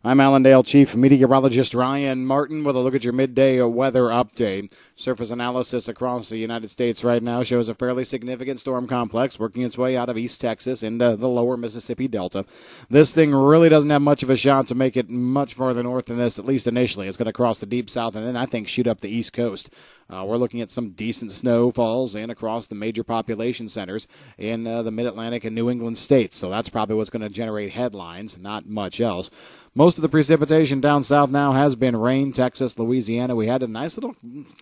I'm Allendale Chief Meteorologist Ryan Martin with a look at your midday weather update. Surface analysis across the United States right now shows a fairly significant storm complex working its way out of East Texas into the lower Mississippi Delta. This thing really doesn't have much of a shot to make it much farther north than this, at least initially. It's going to cross the deep south and then I think shoot up the East Coast. We're looking at some decent snowfalls in across the major population centers in the Mid-Atlantic and New England states. So that's probably what's going to generate headlines, not much else. Most of the precipitation down south now has been rain. Texas, Louisiana, we had a nice little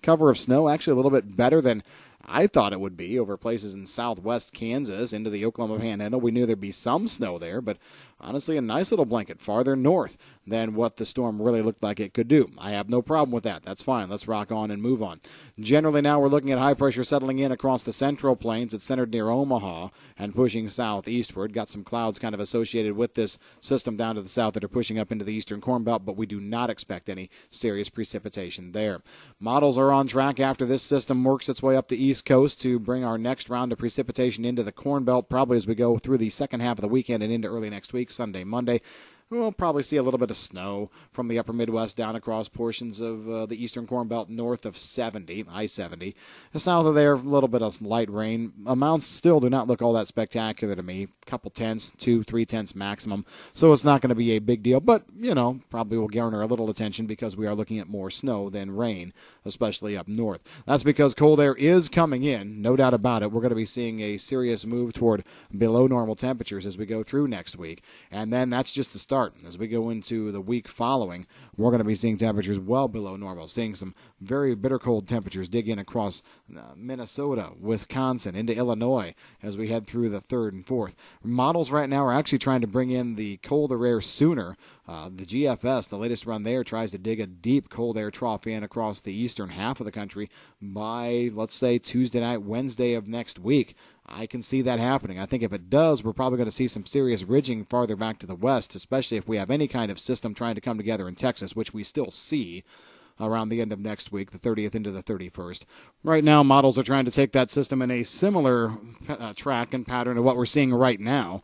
cover of snow, actually a little bit better than I thought it would be over places in southwest Kansas into the Oklahoma Panhandle. We knew there'd be some snow there, but honestly a nice little blanket farther north than what the storm really looked like it could do. I have no problem with that. That's fine. Let's rock on and move on. Generally now we're looking at high pressure settling in across the central plains. It's centered near Omaha and pushing southeastward. Got some clouds kind of associated with this system down to the south that are pushing up into the eastern Corn Belt, but we do not expect any serious precipitation there. Models are on track after this system works its way up the east coast to bring our next round of precipitation into the Corn Belt probably as we go through the second half of the weekend and into early next week, Sunday, Monday. We'll probably see a little bit of snow from the upper Midwest down across portions of the eastern Corn Belt north of I-70. South of there, a little bit of light rain. Amounts still do not look all that spectacular to me. Couple tenths, 2-3 tenths maximum. So it's not going to be a big deal, but, probably will garner a little attention because we are looking at more snow than rain, especially up north. That's because cold air is coming in, no doubt about it. We're going to be seeing a serious move toward below normal temperatures as we go through next week. And then that's just the start. As we go into the week following, we're going to be seeing temperatures well below normal, seeing some very bitter cold temperatures dig in across Minnesota, Wisconsin, into Illinois as we head through the 3rd and 4th. Models right now are actually trying to bring in the colder air sooner. The GFS, the latest run there, tries to dig a deep cold air trough in across the eastern half of the country by, let's say, Tuesday night, Wednesday of next week. I can see that happening. I think if it does, we're probably going to see some serious ridging farther back to the west, especially if we have any kind of system trying to come together in Texas, which we still see around the end of next week, the 30th into the 31st. Right now, models are trying to take that system in a similar track and pattern to what we're seeing right now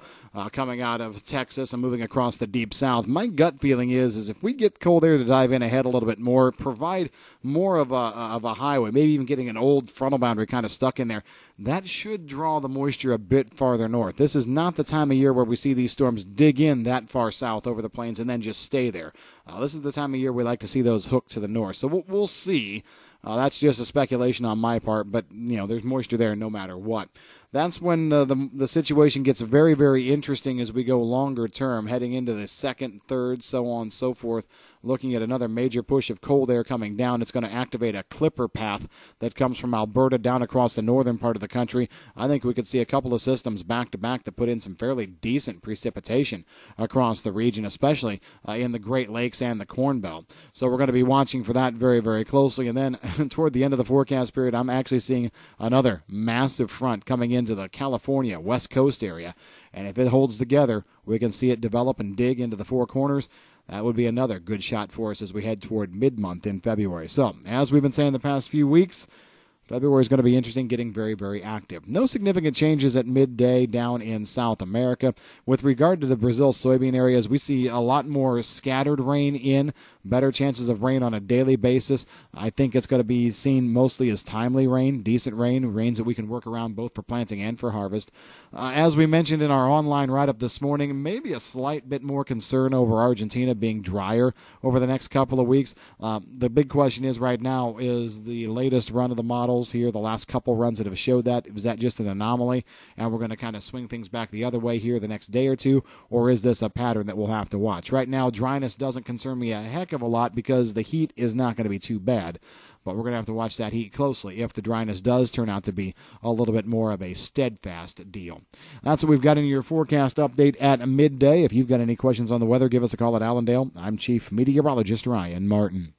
coming out of Texas and moving across the deep south. My gut feeling is if we get cold air to dive in ahead a little bit more, provide more of a highway, maybe even getting an old frontal boundary kind of stuck in there, that should draw the moisture a bit farther north. This is not the time of year where we see these storms dig in that far south over the plains and then just stay there. This is the time of year we like to see those hook to the north. So we'll see. That's just a speculation on my part, but there's moisture there no matter what. That's when the situation gets very, very interesting as we go longer term, heading into the 2nd, 3rd, so on and so forth, looking at another major push of cold air coming down. It's going to activate a clipper path that comes from Alberta down across the northern part of the country. I think we could see a couple of systems back-to-back that put in some fairly decent precipitation across the region, especially in the Great Lakes and the Corn Belt. So we're going to be watching for that very, very closely. And then toward the end of the forecast period, I'm actually seeing another massive front coming into the California West Coast area. And if it holds together, we can see it develop and dig into the Four Corners. That would be another good shot for us as we head toward mid-month in February. So, as we've been saying the past few weeks, February is going to be interesting, getting very, very active. No significant changes at midday down in South America. With regard to the Brazil soybean areas, we see a lot more scattered rain in, better chances of rain on a daily basis. I think it's going to be seen mostly as timely rain, decent rain, rains that we can work around both for planting and for harvest. As we mentioned in our online write-up this morning, maybe a slight bit more concern over Argentina being drier over the next couple of weeks. The big question is right now is the latest run of the model here, the last couple runs that have showed that, was that just an anomaly and we're going to kind of swing things back the other way here the next day or two, or is this a pattern that we'll have to watch? Right now, dryness doesn't concern me a heck of a lot because the heat is not going to be too bad, but we're going to have to watch that heat closely if the dryness does turn out to be a little bit more of a steadfast deal. That's what we've got in your forecast update at midday. If you've got any questions on the weather, give us a call at Allendale. I'm Chief Meteorologist Ryan Martin.